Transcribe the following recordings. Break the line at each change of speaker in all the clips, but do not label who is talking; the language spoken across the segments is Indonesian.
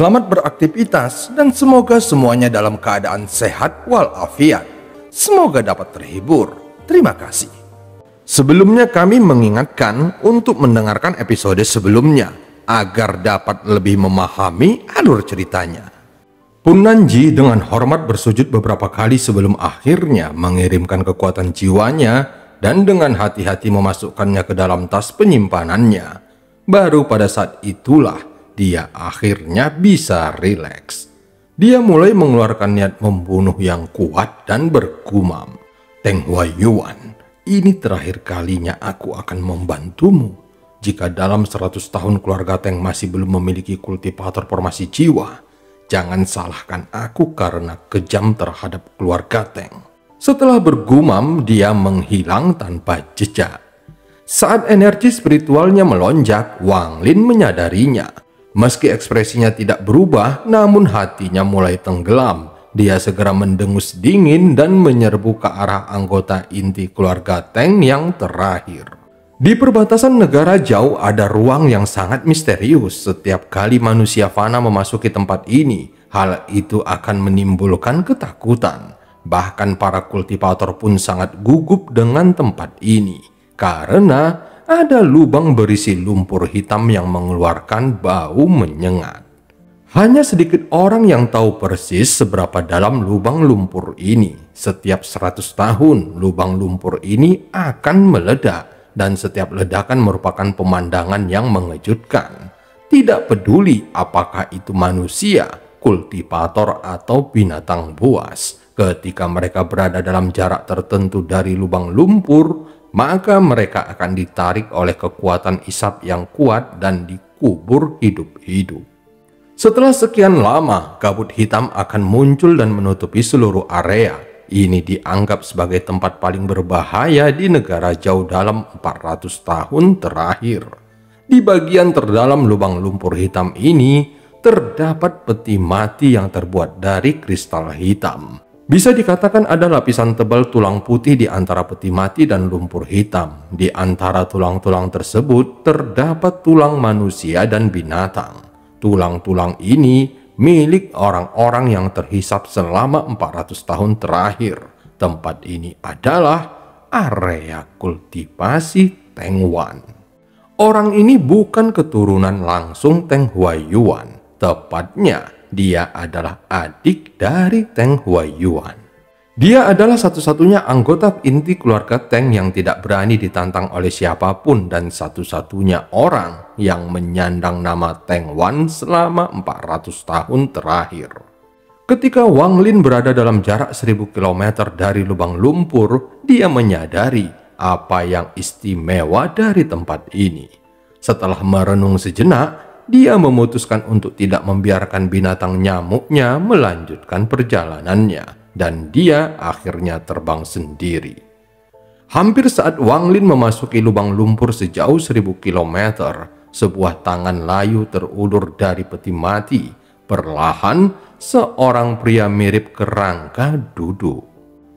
Selamat beraktivitas dan semoga semuanya dalam keadaan sehat walafiat. Semoga dapat terhibur. Terima kasih. Sebelumnya kami mengingatkan untuk mendengarkan episode sebelumnya agar dapat lebih memahami alur ceritanya. Punnanji dengan hormat bersujud beberapa kali sebelum akhirnya mengirimkan kekuatan jiwanya dan dengan hati-hati memasukkannya ke dalam tas penyimpanannya. Baru pada saat itulah dia akhirnya bisa rileks. Dia mulai mengeluarkan niat membunuh yang kuat dan bergumam, "Teng Huaiyuan, ini terakhir kalinya aku akan membantumu. Jika dalam 100 tahun keluarga Teng masih belum memiliki kultivator formasi jiwa, jangan salahkan aku karena kejam terhadap keluarga Teng." Setelah bergumam, dia menghilang tanpa jejak. Saat energi spiritualnya melonjak, Wang Lin menyadarinya. Meski ekspresinya tidak berubah, namun hatinya mulai tenggelam. Dia segera mendengus dingin dan menyerbu ke arah anggota inti keluarga Teng yang terakhir. Di perbatasan negara jauh ada ruang yang sangat misterius. Setiap kali manusia fana memasuki tempat ini, hal itu akan menimbulkan ketakutan. Bahkan para kultivator pun sangat gugup dengan tempat ini, karena ada lubang berisi lumpur hitam yang mengeluarkan bau menyengat. Hanya sedikit orang yang tahu persis seberapa dalam lubang lumpur ini. Setiap 100 tahun, lubang lumpur ini akan meledak, dan setiap ledakan merupakan pemandangan yang mengejutkan. Tidak peduli apakah itu manusia, kultivator, atau binatang buas. Ketika mereka berada dalam jarak tertentu dari lubang lumpur, maka mereka akan ditarik oleh kekuatan isap yang kuat dan dikubur hidup-hidup. Setelah sekian lama, kabut hitam akan muncul dan menutupi seluruh area. Ini dianggap sebagai tempat paling berbahaya di negara jauh dalam 400 tahun terakhir. Di bagian terdalam lubang lumpur hitam ini, terdapat peti mati yang terbuat dari kristal hitam. Bisa dikatakan ada lapisan tebal tulang putih di antara peti mati dan lumpur hitam. Di antara tulang-tulang tersebut terdapat tulang manusia dan binatang. Tulang-tulang ini milik orang-orang yang terhisap selama 400 tahun terakhir. Tempat ini adalah area kultivasi Teng Wan. Orang ini bukan keturunan langsung Teng Huaiyuan. Tepatnya, dia adalah adik dari Teng Huaiyuan. Dia adalah satu-satunya anggota inti keluarga Teng yang tidak berani ditantang oleh siapapun dan satu-satunya orang yang menyandang nama Teng Wan selama 400 tahun terakhir. Ketika Wang Lin berada dalam jarak 1000 km dari lubang lumpur, dia menyadari apa yang istimewa dari tempat ini. Setelah merenung sejenak, dia memutuskan untuk tidak membiarkan binatang nyamuknya melanjutkan perjalanannya, dan dia akhirnya terbang sendiri. Hampir saat Wang Lin memasuki lubang lumpur sejauh 1000 km, sebuah tangan layu terulur dari peti mati. Perlahan, seorang pria mirip kerangka duduk.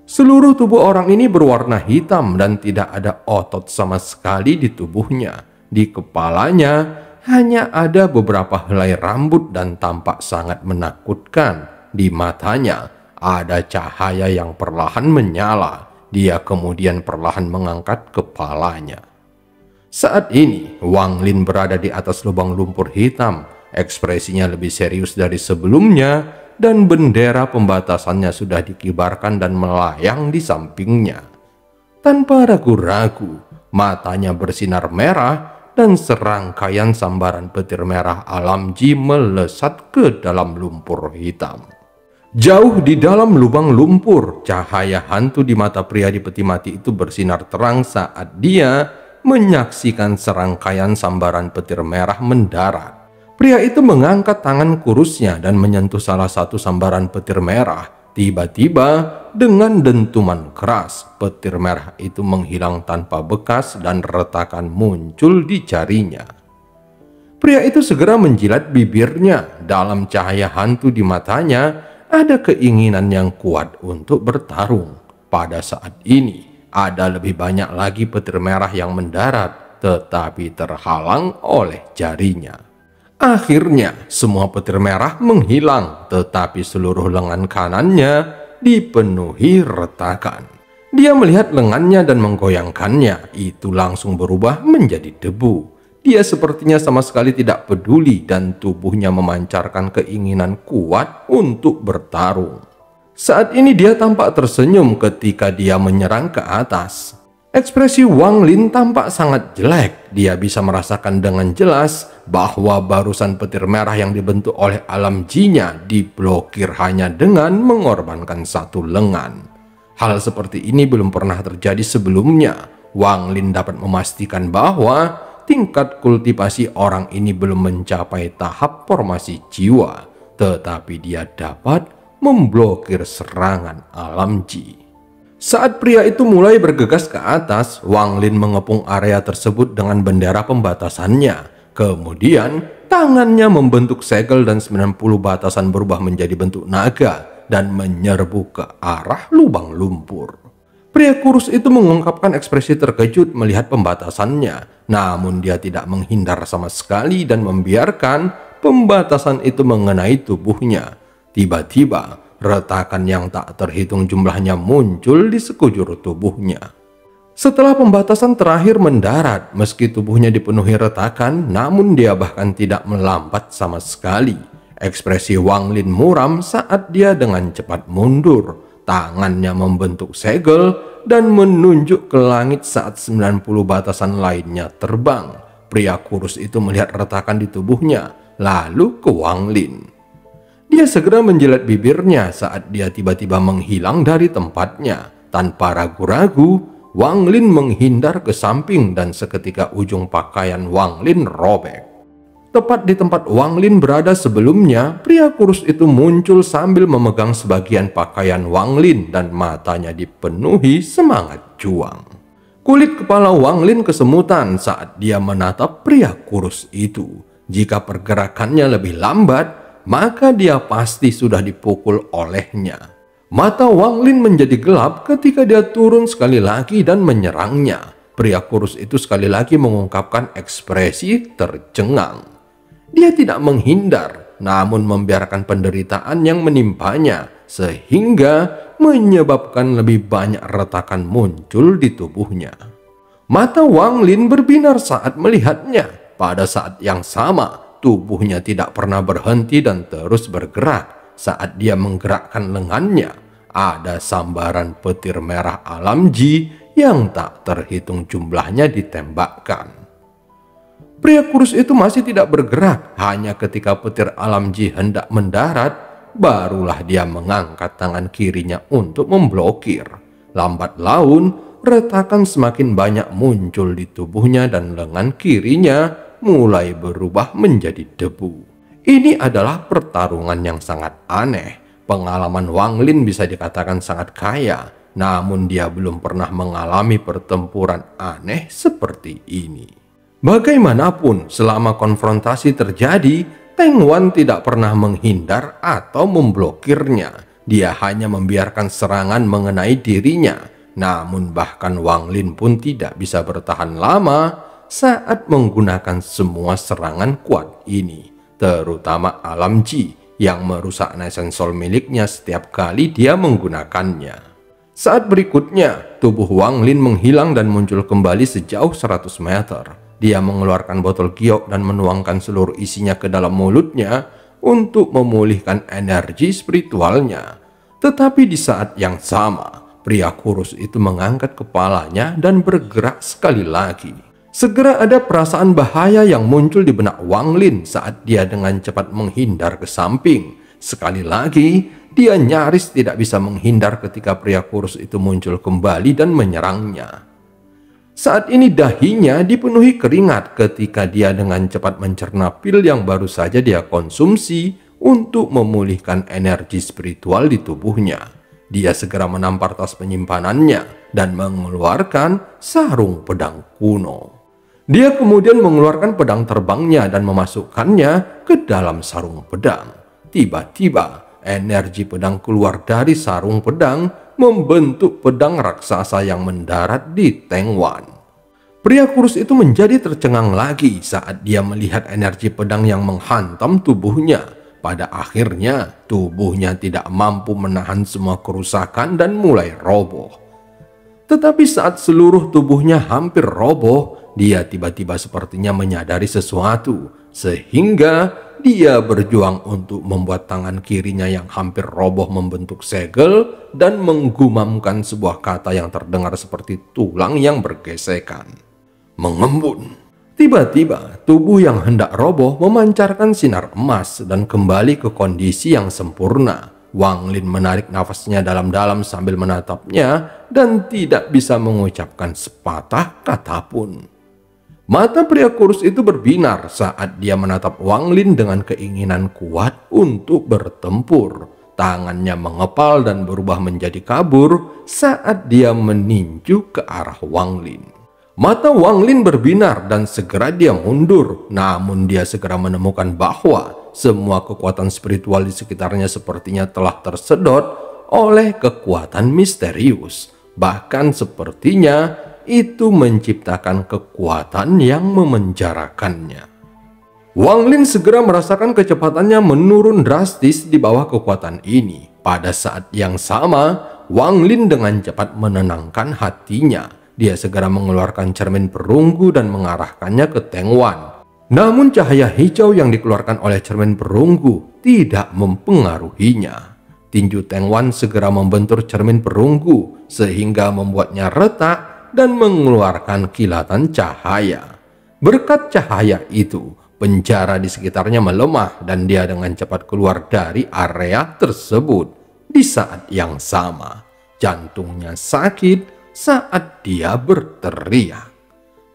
Seluruh tubuh orang ini berwarna hitam dan tidak ada otot sama sekali di tubuhnya. Di kepalanya hanya ada beberapa helai rambut dan tampak sangat menakutkan. Di matanya ada cahaya yang perlahan menyala. Dia kemudian perlahan mengangkat kepalanya. Saat ini, Wang Lin berada di atas lubang lumpur hitam. Ekspresinya lebih serius dari sebelumnya, dan bendera pembatasannya sudah dikibarkan dan melayang di sampingnya. Tanpa ragu-ragu, matanya bersinar merah, dan serangkaian sambaran petir merah alam ji melesat ke dalam lumpur hitam. Jauh di dalam lubang lumpur, cahaya hantu di mata pria di peti mati itu bersinar terang saat dia menyaksikan serangkaian sambaran petir merah mendarat. Pria itu mengangkat tangan kurusnya dan menyentuh salah satu sambaran petir merah. Tiba-tiba, dengan dentuman keras, petir merah itu menghilang tanpa bekas dan retakan muncul di jarinya. Pria itu segera menjilat bibirnya. Dalam cahaya hantu di matanya, ada keinginan yang kuat untuk bertarung. Pada saat ini, ada lebih banyak lagi petir merah yang mendarat, tetapi terhalang oleh jarinya. Akhirnya semua petir merah menghilang, tetapi seluruh lengan kanannya dipenuhi retakan. Dia melihat lengannya dan menggoyangkannya, itu langsung berubah menjadi debu. Dia sepertinya sama sekali tidak peduli dan tubuhnya memancarkan keinginan kuat untuk bertarung. Saat ini dia tampak tersenyum ketika dia menyerang ke atas. Ekspresi Wang Lin tampak sangat jelek. Dia bisa merasakan dengan jelas bahwa barusan petir merah yang dibentuk oleh alam jinya diblokir hanya dengan mengorbankan satu lengan. Hal seperti ini belum pernah terjadi sebelumnya. Wang Lin dapat memastikan bahwa tingkat kultivasi orang ini belum mencapai tahap formasi jiwa, tetapi dia dapat memblokir serangan alam ji. Saat pria itu mulai bergegas ke atas, Wang Lin mengepung area tersebut dengan bendera pembatasannya. Kemudian, tangannya membentuk segel dan 90 batasan berubah menjadi bentuk naga dan menyerbu ke arah lubang lumpur. Pria kurus itu mengungkapkan ekspresi terkejut melihat pembatasannya, namun dia tidak menghindar sama sekali dan membiarkan pembatasan itu mengenai tubuhnya. Tiba-tiba, retakan yang tak terhitung jumlahnya muncul di sekujur tubuhnya. Setelah pembatasan terakhir mendarat, meski tubuhnya dipenuhi retakan, namun dia bahkan tidak melambat sama sekali. Ekspresi Wang Lin muram saat dia dengan cepat mundur. Tangannya membentuk segel dan menunjuk ke langit saat 90 batasan lainnya terbang. Pria kurus itu melihat retakan di tubuhnya, lalu ke Wang Lin. Dia segera menjilat bibirnya saat dia tiba-tiba menghilang dari tempatnya. Tanpa ragu-ragu, Wang Lin menghindar ke samping dan seketika ujung pakaian Wang Lin robek. Tepat di tempat Wang Lin berada sebelumnya, pria kurus itu muncul sambil memegang sebagian pakaian Wang Lin dan matanya dipenuhi semangat juang. Kulit kepala Wang Lin kesemutan saat dia menatap pria kurus itu. Jika pergerakannya lebih lambat, maka dia pasti sudah dipukul olehnya. Mata Wang Lin menjadi gelap ketika dia turun sekali lagi dan menyerangnya. Pria kurus itu sekali lagi mengungkapkan ekspresi tercengang. Dia tidak menghindar, namun membiarkan penderitaan yang menimpanya, sehingga menyebabkan lebih banyak retakan muncul di tubuhnya. Mata Wang Lin berbinar saat melihatnya. Pada saat yang sama, tubuhnya tidak pernah berhenti dan terus bergerak. Saat dia menggerakkan lengannya, ada sambaran petir merah alam ji yang tak terhitung jumlahnya ditembakkan. Pria kurus itu masih tidak bergerak. Hanya ketika petir alam ji hendak mendarat, barulah dia mengangkat tangan kirinya untuk memblokir. Lambat laun, retakan semakin banyak muncul di tubuhnya dan lengan kirinya mulai berubah menjadi debu. Ini adalah pertarungan yang sangat aneh. Pengalaman Wang Lin bisa dikatakan sangat kaya, namun dia belum pernah mengalami pertempuran aneh seperti ini. Bagaimanapun, selama konfrontasi terjadi, Teng Wan tidak pernah menghindar atau memblokirnya. Dia hanya membiarkan serangan mengenai dirinya. Namun bahkan Wang Lin pun tidak bisa bertahan lama saat menggunakan semua serangan kuat ini, terutama alam ji yang merusak Nation Soul miliknya setiap kali dia menggunakannya. Saat berikutnya, tubuh Wang Lin menghilang dan muncul kembali sejauh 100 meter. Dia mengeluarkan botol giok dan menuangkan seluruh isinya ke dalam mulutnya untuk memulihkan energi spiritualnya. Tetapi di saat yang sama, pria kurus itu mengangkat kepalanya dan bergerak sekali lagi. Segera ada perasaan bahaya yang muncul di benak Wang Lin saat dia dengan cepat menghindar ke samping. Sekali lagi, dia nyaris tidak bisa menghindar ketika pria kurus itu muncul kembali dan menyerangnya. Saat ini dahinya dipenuhi keringat ketika dia dengan cepat mencerna pil yang baru saja dia konsumsi untuk memulihkan energi spiritual di tubuhnya. Dia segera menampar tas penyimpanannya dan mengeluarkan sarung pedang kuno. Dia kemudian mengeluarkan pedang terbangnya dan memasukkannya ke dalam sarung pedang. Tiba-tiba, energi pedang keluar dari sarung pedang membentuk pedang raksasa yang mendarat di Teng Wan. Pria kurus itu menjadi tercengang lagi saat dia melihat energi pedang yang menghantam tubuhnya. Pada akhirnya, tubuhnya tidak mampu menahan semua kerusakan dan mulai roboh. Tetapi saat seluruh tubuhnya hampir roboh, dia tiba-tiba sepertinya menyadari sesuatu, sehingga dia berjuang untuk membuat tangan kirinya yang hampir roboh membentuk segel dan menggumamkan sebuah kata yang terdengar seperti tulang yang bergesekan. Mengembun. Tiba-tiba tubuh yang hendak roboh memancarkan sinar emas dan kembali ke kondisi yang sempurna. Wang Lin menarik nafasnya dalam-dalam sambil menatapnya dan tidak bisa mengucapkan sepatah kata pun. Mata pria kurus itu berbinar saat dia menatap Wang Lin dengan keinginan kuat untuk bertempur. Tangannya mengepal dan berubah menjadi kabur saat dia meninju ke arah Wang Lin. Mata Wang Lin berbinar dan segera dia mundur, namun dia segera menemukan bahwa semua kekuatan spiritual di sekitarnya sepertinya telah tersedot oleh kekuatan misterius. Bahkan sepertinya itu menciptakan kekuatan yang memenjarakannya. Wang Lin segera merasakan kecepatannya menurun drastis di bawah kekuatan ini. Pada saat yang sama, Wang Lin dengan cepat menenangkan hatinya. Dia segera mengeluarkan cermin perunggu dan mengarahkannya ke Teng Wan. Namun cahaya hijau yang dikeluarkan oleh cermin perunggu tidak mempengaruhinya. Tinju Teng Wan segera membentur cermin perunggu sehingga membuatnya retak dan mengeluarkan kilatan cahaya. Berkat cahaya itu, penjara di sekitarnya melemah dan dia dengan cepat keluar dari area tersebut. Di saat yang sama, jantungnya sakit saat dia berteriak.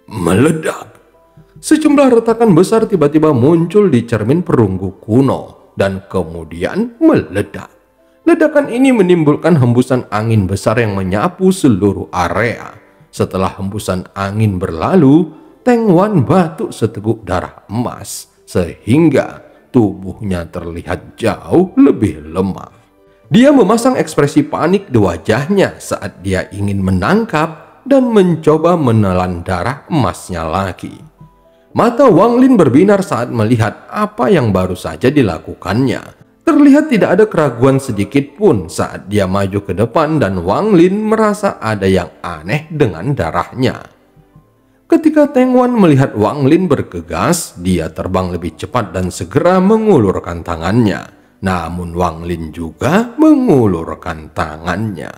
Meledak. Sejumlah retakan besar tiba-tiba muncul di cermin perunggu kuno dan kemudian meledak. Ledakan ini menimbulkan hembusan angin besar yang menyapu seluruh area. Setelah hembusan angin berlalu, Teng Wan batuk seteguk darah emas sehingga tubuhnya terlihat jauh lebih lemah. Dia memasang ekspresi panik di wajahnya saat dia ingin menangkap dan mencoba menelan darah emasnya lagi. Mata Wang Lin berbinar saat melihat apa yang baru saja dilakukannya. Terlihat tidak ada keraguan sedikit pun saat dia maju ke depan dan Wang Lin merasa ada yang aneh dengan darahnya. Ketika Teng Wan melihat Wang Lin bergegas, dia terbang lebih cepat dan segera mengulurkan tangannya. Namun Wang Lin juga mengulurkan tangannya.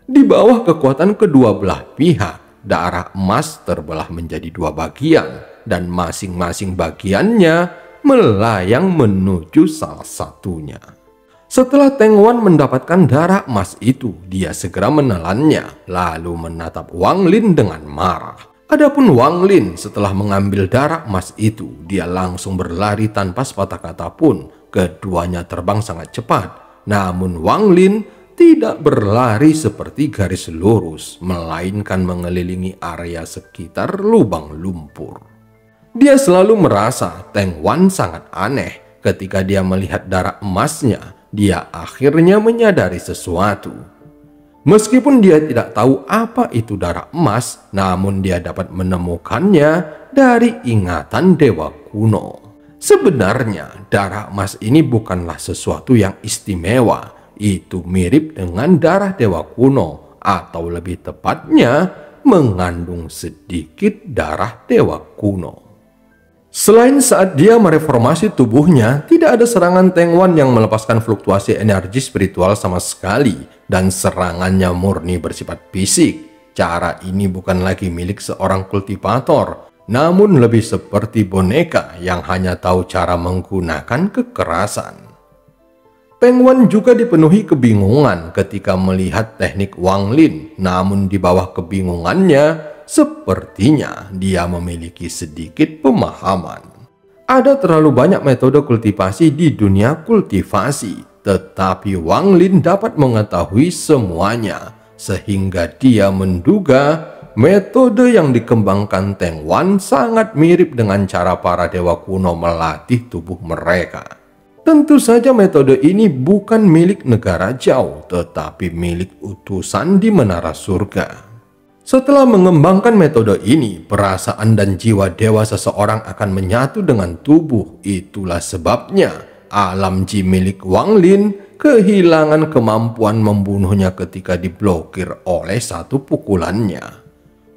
Di bawah kekuatan kedua belah pihak, darah emas terbelah menjadi dua bagian dan masing-masing bagiannya melayang menuju salah satunya. Setelah Teng Wan mendapatkan darah emas itu, dia segera menelannya lalu menatap Wang Lin dengan marah. Adapun Wang Lin setelah mengambil darah emas itu, dia langsung berlari tanpa sepatah kata pun. Keduanya terbang sangat cepat, namun Wang Lin tidak berlari seperti garis lurus, melainkan mengelilingi area sekitar lubang lumpur. Dia selalu merasa Teng Wan sangat aneh. Ketika dia melihat darah emasnya, dia akhirnya menyadari sesuatu. Meskipun dia tidak tahu apa itu darah emas, namun dia dapat menemukannya dari ingatan dewa kuno. Sebenarnya darah emas ini bukanlah sesuatu yang istimewa. Itu mirip dengan darah dewa kuno, atau lebih tepatnya mengandung sedikit darah dewa kuno. Selain saat dia mereformasi tubuhnya, tidak ada serangan Teng Wan yang melepaskan fluktuasi energi spiritual sama sekali, dan serangannya murni bersifat fisik. Cara ini bukan lagi milik seorang kultivator, namun lebih seperti boneka yang hanya tahu cara menggunakan kekerasan. Teng Wan juga dipenuhi kebingungan ketika melihat teknik Wang Lin, namun di bawah kebingungannya, sepertinya dia memiliki sedikit pemahaman. Ada terlalu banyak metode kultivasi di dunia kultivasi, tetapi Wang Lin dapat mengetahui semuanya, sehingga dia menduga metode yang dikembangkan Teng Wan sangat mirip dengan cara para dewa kuno melatih tubuh mereka. Tentu saja metode ini bukan milik negara jauh, tetapi milik utusan di menara surga. Setelah mengembangkan metode ini, perasaan dan jiwa dewa seseorang akan menyatu dengan tubuh. Itulah sebabnya alam ji milik Wang Lin kehilangan kemampuan membunuhnya ketika diblokir oleh satu pukulannya.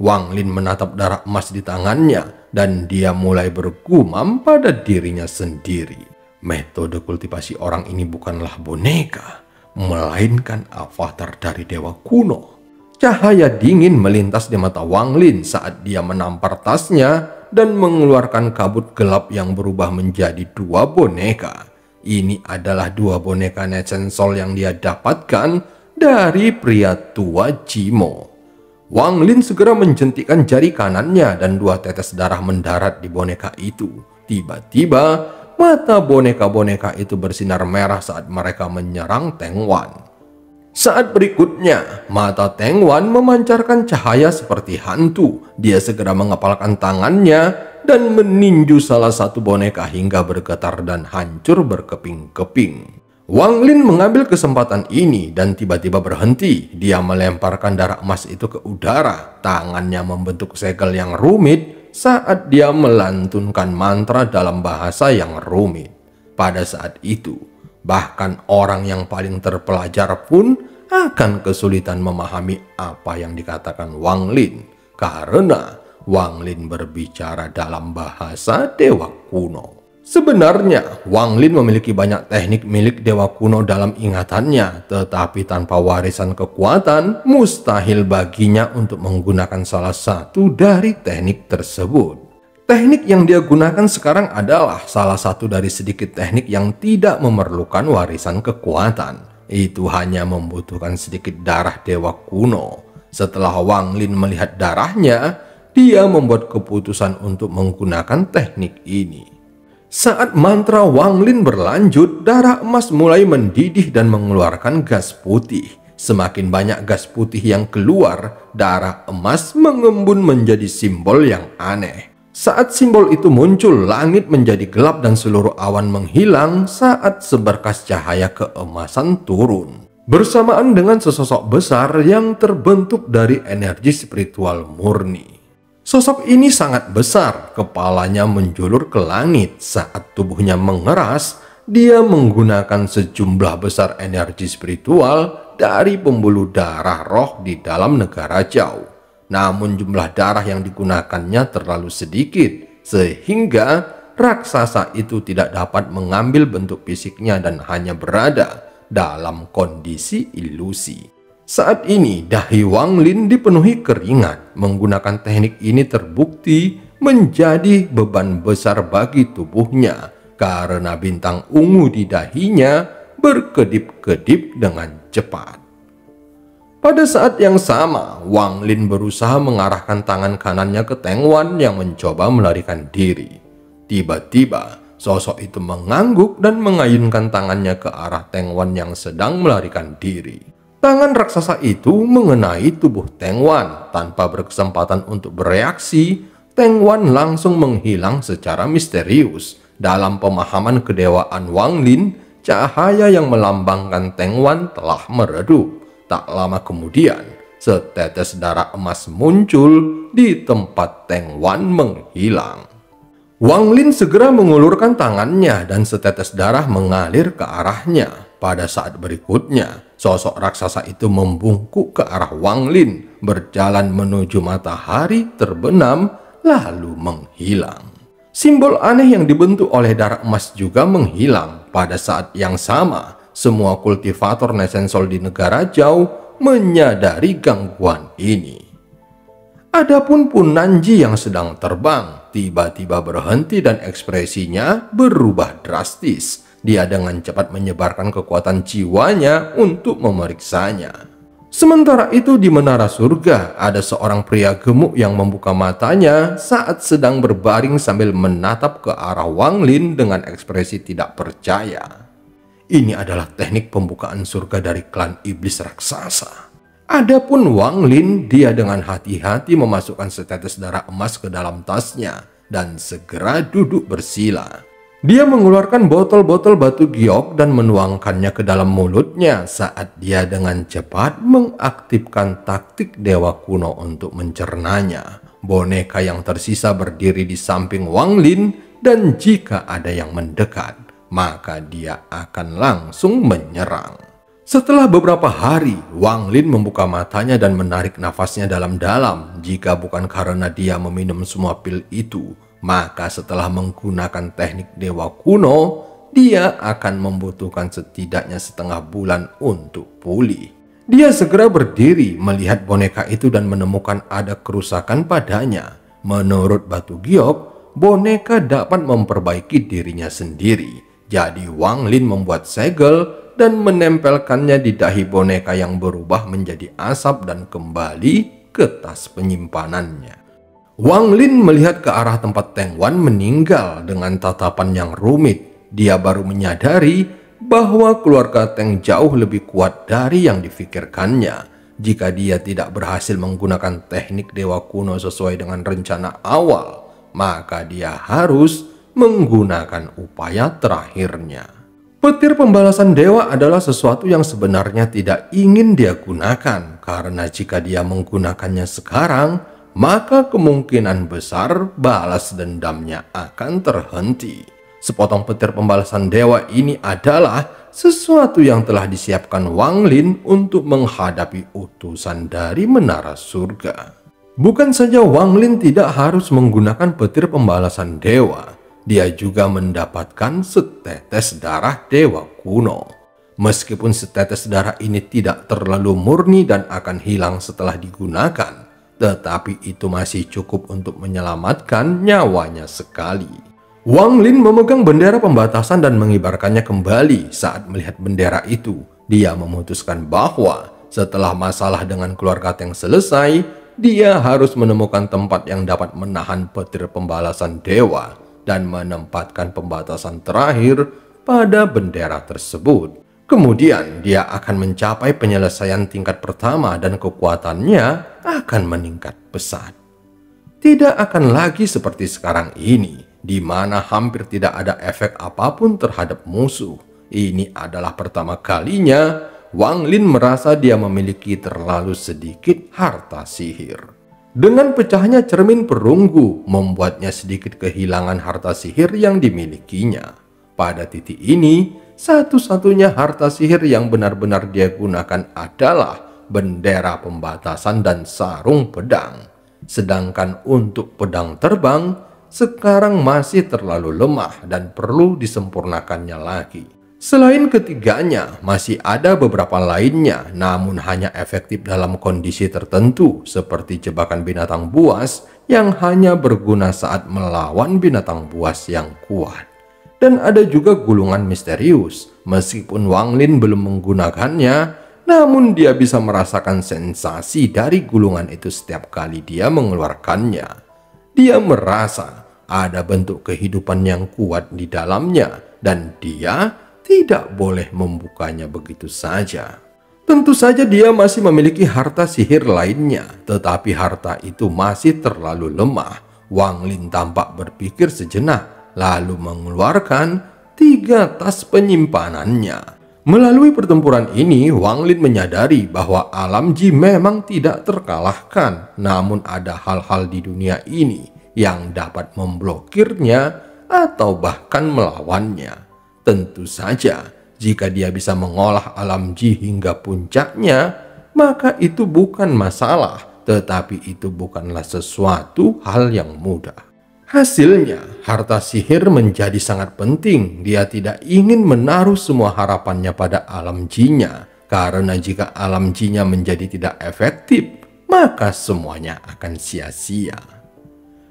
Wang Lin menatap darah emas di tangannya dan dia mulai bergumam pada dirinya sendiri. Metode kultivasi orang ini bukanlah boneka, melainkan avatar dari dewa kuno. Cahaya dingin melintas di mata Wang Lin saat dia menampar tasnya dan mengeluarkan kabut gelap yang berubah menjadi dua boneka. Ini adalah dua boneka Nesensol yang dia dapatkan dari pria tua Jimo. Wang Lin segera menjentikkan jari kanannya dan dua tetes darah mendarat di boneka itu. Tiba-tiba mata boneka-boneka itu bersinar merah saat mereka menyerang Teng Wan. Saat berikutnya, mata Teng Wan memancarkan cahaya seperti hantu. Dia segera mengepalkan tangannya dan meninju salah satu boneka hingga bergetar dan hancur berkeping-keping. Wang Lin mengambil kesempatan ini dan tiba-tiba berhenti. Dia melemparkan darah emas itu ke udara. Tangannya membentuk segel yang rumit saat dia melantunkan mantra dalam bahasa yang rumit. Pada saat itu, bahkan orang yang paling terpelajar pun akan kesulitan memahami apa yang dikatakan Wang Lin, karena Wang Lin berbicara dalam bahasa dewa kuno. Sebenarnya, Wang Lin memiliki banyak teknik milik dewa kuno dalam ingatannya, tetapi tanpa warisan kekuatan, mustahil baginya untuk menggunakan salah satu dari teknik tersebut. Teknik yang dia gunakan sekarang adalah salah satu dari sedikit teknik yang tidak memerlukan warisan kekuatan. Itu hanya membutuhkan sedikit darah dewa kuno. Setelah Wang Lin melihat darahnya, dia membuat keputusan untuk menggunakan teknik ini. Saat mantra Wang Lin berlanjut, darah emas mulai mendidih dan mengeluarkan gas putih. Semakin banyak gas putih yang keluar, darah emas mengembun menjadi simbol yang aneh. Saat simbol itu muncul, langit menjadi gelap dan seluruh awan menghilang saat seberkas cahaya keemasan turun. Bersamaan dengan sesosok besar yang terbentuk dari energi spiritual murni. Sosok ini sangat besar, kepalanya menjulur ke langit. Saat tubuhnya mengeras, dia menggunakan sejumlah besar energi spiritual dari pembuluh darah roh di dalam negara jauh. Namun jumlah darah yang digunakannya terlalu sedikit, sehingga raksasa itu tidak dapat mengambil bentuk fisiknya dan hanya berada dalam kondisi ilusi. Saat ini, dahi Wang Lin dipenuhi keringat. Menggunakan teknik ini terbukti menjadi beban besar bagi tubuhnya, karena bintang ungu di dahinya berkedip-kedip dengan cepat. Pada saat yang sama, Wang Lin berusaha mengarahkan tangan kanannya ke Teng Wan yang mencoba melarikan diri. Tiba-tiba, sosok itu mengangguk dan mengayunkan tangannya ke arah Teng Wan yang sedang melarikan diri. Tangan raksasa itu mengenai tubuh Teng Wan. Tanpa berkesempatan untuk bereaksi, Teng Wan langsung menghilang secara misterius. Dalam pemahaman kedewaan Wang Lin, cahaya yang melambangkan Teng Wan telah meredup. Tak lama kemudian, setetes darah emas muncul di tempat Teng Wan menghilang. Wang Lin segera mengulurkan tangannya dan setetes darah mengalir ke arahnya. Pada saat berikutnya, sosok raksasa itu membungkuk ke arah Wang Lin, berjalan menuju matahari terbenam, lalu menghilang. Simbol aneh yang dibentuk oleh darah emas juga menghilang. Pada saat yang sama, semua kultivator Nesensol di negara jauh menyadari gangguan ini. Adapun Punanji yang sedang terbang tiba-tiba berhenti dan ekspresinya berubah drastis. Dia dengan cepat menyebarkan kekuatan jiwanya untuk memeriksanya. Sementara itu di menara surga ada seorang pria gemuk yang membuka matanya saat sedang berbaring sambil menatap ke arah Wang Lin dengan ekspresi tidak percaya. Ini adalah teknik pembukaan surga dari klan iblis raksasa. Adapun Wang Lin, dia dengan hati-hati memasukkan setetes darah emas ke dalam tasnya dan segera duduk bersila. Dia mengeluarkan botol-botol batu giok dan menuangkannya ke dalam mulutnya saat dia dengan cepat mengaktifkan taktik dewa kuno untuk mencernanya. Boneka yang tersisa berdiri di samping Wang Lin, dan jika ada yang mendekat, maka dia akan langsung menyerang. Setelah beberapa hari, Wang Lin membuka matanya dan menarik nafasnya dalam-dalam. Jika bukan karena dia meminum semua pil itu, maka setelah menggunakan teknik dewa kuno, dia akan membutuhkan setidaknya setengah bulan untuk pulih. Dia segera berdiri melihat boneka itu dan menemukan ada kerusakan padanya. Menurut batu giok, boneka dapat memperbaiki dirinya sendiri. Jadi Wang Lin membuat segel dan menempelkannya di dahi boneka yang berubah menjadi asap dan kembali ke tas penyimpanannya. Wang Lin melihat ke arah tempat Teng Wan meninggal dengan tatapan yang rumit. Dia baru menyadari bahwa keluarga Teng jauh lebih kuat dari yang difikirkannya. Jika dia tidak berhasil menggunakan teknik dewa kuno sesuai dengan rencana awal, maka dia harus menggunakan upaya terakhirnya. Petir pembalasan dewa adalah sesuatu yang sebenarnya tidak ingin dia gunakan, karena jika dia menggunakannya sekarang, maka kemungkinan besar balas dendamnya akan terhenti. Sepotong petir pembalasan dewa ini adalah sesuatu yang telah disiapkan Wang Lin untuk menghadapi utusan dari menara surga. Bukan saja Wang Lin tidak harus menggunakan petir pembalasan dewa, dia juga mendapatkan setetes darah dewa kuno. Meskipun setetes darah ini tidak terlalu murni dan akan hilang setelah digunakan, tetapi itu masih cukup untuk menyelamatkan nyawanya sekali. Wang Lin memegang bendera pembatasan dan mengibarkannya kembali. Saat melihat bendera itu, dia memutuskan bahwa setelah masalah dengan keluarga Teng selesai, dia harus menemukan tempat yang dapat menahan petir pembalasan dewa dan menempatkan pembatasan terakhir pada bendera tersebut. Kemudian dia akan mencapai penyelesaian tingkat pertama dan kekuatannya akan meningkat pesat. Tidak akan lagi seperti sekarang ini, di mana hampir tidak ada efek apapun terhadap musuh. Ini adalah pertama kalinya Wang Lin merasa dia memiliki terlalu sedikit harta sihir. Dengan pecahnya cermin perunggu membuatnya sedikit kehilangan harta sihir yang dimilikinya. Pada titik ini, satu-satunya harta sihir yang benar-benar dia gunakan adalah bendera pembatasan dan sarung pedang. Sedangkan untuk pedang terbang, sekarang masih terlalu lemah dan perlu disempurnakannya lagi. Selain ketiganya, masih ada beberapa lainnya, namun hanya efektif dalam kondisi tertentu, seperti jebakan binatang buas yang hanya berguna saat melawan binatang buas yang kuat. Dan ada juga gulungan misterius. Meskipun Wang Lin belum menggunakannya, namun dia bisa merasakan sensasi dari gulungan itu setiap kali dia mengeluarkannya. Dia merasa ada bentuk kehidupan yang kuat di dalamnya, dan dia tidak boleh membukanya begitu saja. Tentu saja dia masih memiliki harta sihir lainnya, tetapi harta itu masih terlalu lemah. Wang Lin tampak berpikir sejenak, lalu mengeluarkan 3 tas penyimpanannya. Melalui pertempuran ini, Wang Lin menyadari bahwa alam Ji memang tidak terkalahkan, namun ada hal-hal di dunia ini yang dapat memblokirnya atau bahkan melawannya. Tentu saja, jika dia bisa mengolah alam Ji hingga puncaknya, maka itu bukan masalah, tetapi itu bukanlah sesuatu hal yang mudah. Hasilnya, harta sihir menjadi sangat penting. Dia tidak ingin menaruh semua harapannya pada alam Ji-nya, karena jika alam Ji-nya menjadi tidak efektif, maka semuanya akan sia-sia.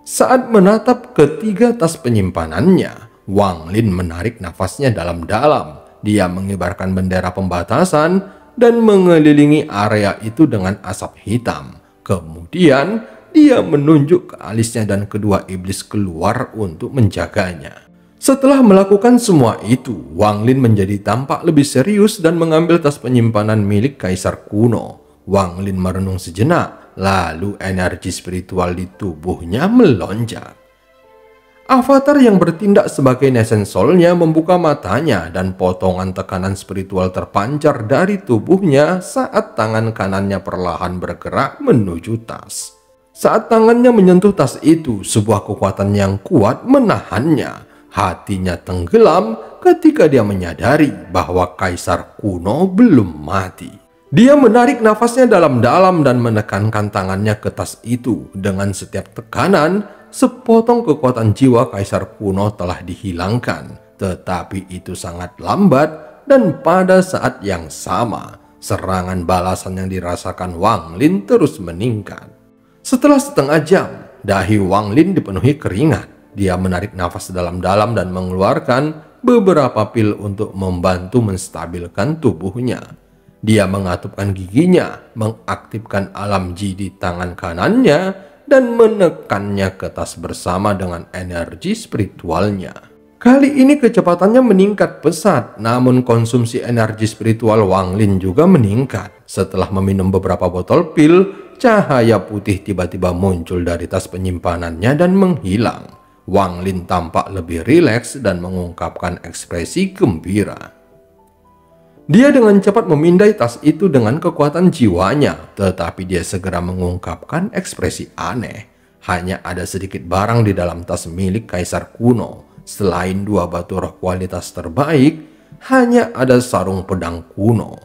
Saat menatap ketiga tas penyimpanannya, Wang Lin menarik nafasnya dalam-dalam. Dia mengibarkan bendera pembatasan dan mengelilingi area itu dengan asap hitam. Kemudian, dia menunjuk ke alisnya dan kedua iblis keluar untuk menjaganya. Setelah melakukan semua itu, Wang Lin menjadi tampak lebih serius dan mengambil tas penyimpanan milik kaisar kuno. Wang Lin merenung sejenak, lalu energi spiritual di tubuhnya melonjak. Avatar yang bertindak sebagai Nesensolnya membuka matanya dan potongan tekanan spiritual terpancar dari tubuhnya saat tangan kanannya perlahan bergerak menuju tas. Saat tangannya menyentuh tas itu, sebuah kekuatan yang kuat menahannya. Hatinya tenggelam ketika dia menyadari bahwa kaisar kuno belum mati. Dia menarik nafasnya dalam-dalam dan menekankan tangannya ke tas itu. Dengan setiap tekanan, sepotong kekuatan jiwa kaisar kuno telah dihilangkan. Tetapi itu sangat lambat dan pada saat yang sama, serangan balasan yang dirasakan Wang Lin terus meningkat. Setelah setengah jam, dahi Wang Lin dipenuhi keringat. Dia menarik nafas dalam-dalam dan mengeluarkan beberapa pil untuk membantu menstabilkan tubuhnya. Dia mengatupkan giginya, mengaktifkan alam ji di tangan kanannya, dan menekannya ke tas bersama dengan energi spiritualnya. Kali ini kecepatannya meningkat pesat, namun konsumsi energi spiritual Wang Lin juga meningkat. Setelah meminum beberapa botol pil, cahaya putih tiba-tiba muncul dari tas penyimpanannya dan menghilang. Wang Lin tampak lebih rileks dan mengungkapkan ekspresi gembira. Dia dengan cepat memindai tas itu dengan kekuatan jiwanya, tetapi dia segera mengungkapkan ekspresi aneh. Hanya ada sedikit barang di dalam tas milik kaisar kuno. Selain dua batu roh kualitas terbaik, hanya ada sarung pedang kuno.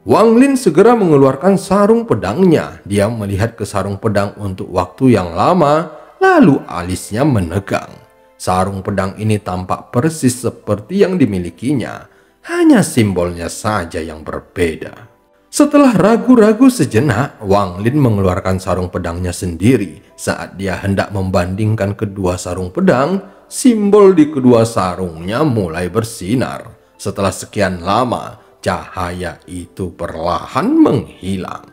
Wang Lin segera mengeluarkan sarung pedangnya. Dia melihat ke sarung pedang untuk waktu yang lama, lalu alisnya menegang. Sarung pedang ini tampak persis seperti yang dimilikinya, hanya simbolnya saja yang berbeda. Setelah ragu-ragu sejenak, Wang Lin mengeluarkan sarung pedangnya sendiri. Saat dia hendak membandingkan kedua sarung pedang, simbol di kedua sarungnya mulai bersinar. Setelah sekian lama, cahaya itu perlahan menghilang.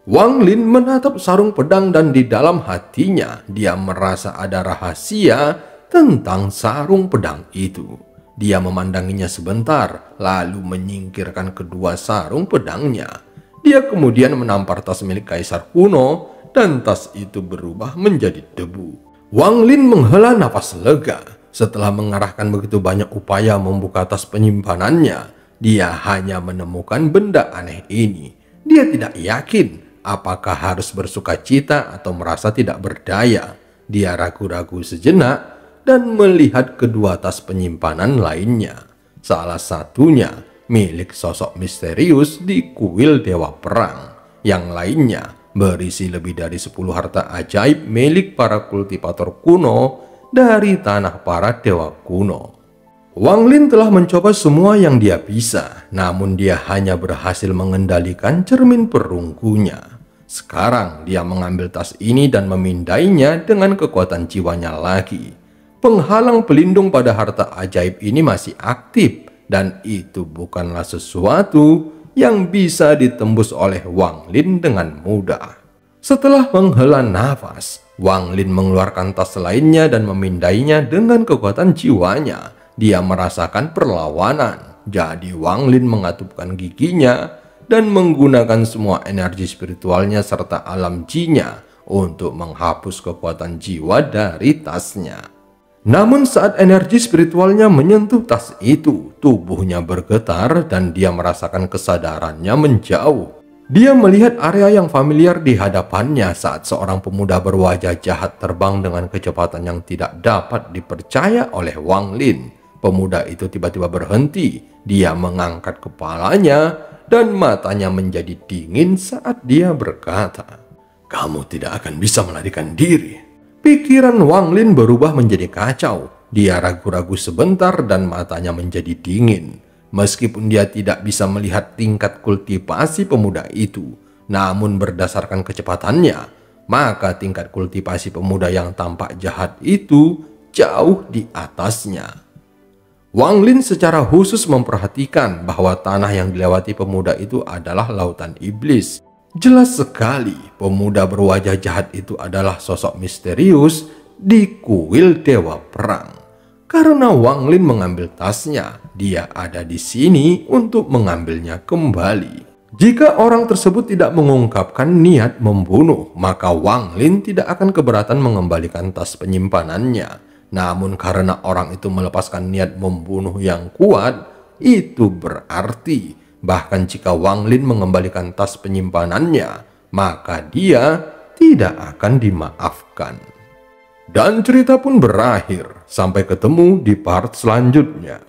Wang Lin menatap sarung pedang dan di dalam hatinya dia merasa ada rahasia tentang sarung pedang itu. Dia memandanginya sebentar lalu menyingkirkan kedua sarung pedangnya. Dia kemudian menampar tas milik kaisar kuno dan tas itu berubah menjadi debu. Wang Lin menghela nafas lega. Setelah mengarahkan begitu banyak upaya membuka tas penyimpanannya, dia hanya menemukan benda aneh ini. Dia tidak yakin apakah harus bersuka cita atau merasa tidak berdaya. Dia ragu-ragu sejenak dan melihat kedua tas penyimpanan lainnya. Salah satunya milik sosok misterius di kuil Dewa Perang. Yang lainnya berisi lebih dari 10 harta ajaib milik para kultivator kuno dari tanah para dewa kuno. Wang Lin telah mencoba semua yang dia bisa, namun dia hanya berhasil mengendalikan cermin perunggunya. Sekarang dia mengambil tas ini dan memindainya dengan kekuatan jiwanya lagi. Penghalang pelindung pada harta ajaib ini masih aktif, dan itu bukanlah sesuatu yang bisa ditembus oleh Wang Lin dengan mudah. Setelah menghela nafas, Wang Lin mengeluarkan tas lainnya dan memindainya dengan kekuatan jiwanya. Dia merasakan perlawanan, jadi Wang Lin mengatupkan giginya dan menggunakan semua energi spiritualnya serta alam ji-nya untuk menghapus kekuatan jiwa dari tasnya. Namun saat energi spiritualnya menyentuh tas itu, tubuhnya bergetar dan dia merasakan kesadarannya menjauh. Dia melihat area yang familiar di hadapannya saat seorang pemuda berwajah jahat terbang dengan kecepatan yang tidak dapat dipercaya oleh Wang Lin. Pemuda itu tiba-tiba berhenti. Dia mengangkat kepalanya dan matanya menjadi dingin saat dia berkata, "Kamu tidak akan bisa melarikan diri." Pikiran Wang Lin berubah menjadi kacau. Dia ragu-ragu sebentar dan matanya menjadi dingin. Meskipun dia tidak bisa melihat tingkat kultivasi pemuda itu, namun berdasarkan kecepatannya, maka tingkat kultivasi pemuda yang tampak jahat itu jauh di atasnya. Wang Lin secara khusus memperhatikan bahwa tanah yang dilewati pemuda itu adalah lautan iblis. Jelas sekali pemuda berwajah jahat itu adalah sosok misterius di kuil Dewa Perang. Karena Wang Lin mengambil tasnya, dia ada di sini untuk mengambilnya kembali. Jika orang tersebut tidak mengungkapkan niat membunuh, maka Wang Lin tidak akan keberatan mengembalikan tas penyimpanannya. Namun karena orang itu melepaskan niat membunuh yang kuat, itu berarti bahkan jika Wang Lin mengembalikan tas penyimpanannya, maka dia tidak akan dimaafkan. Dan cerita pun berakhir. Sampai ketemu di part selanjutnya.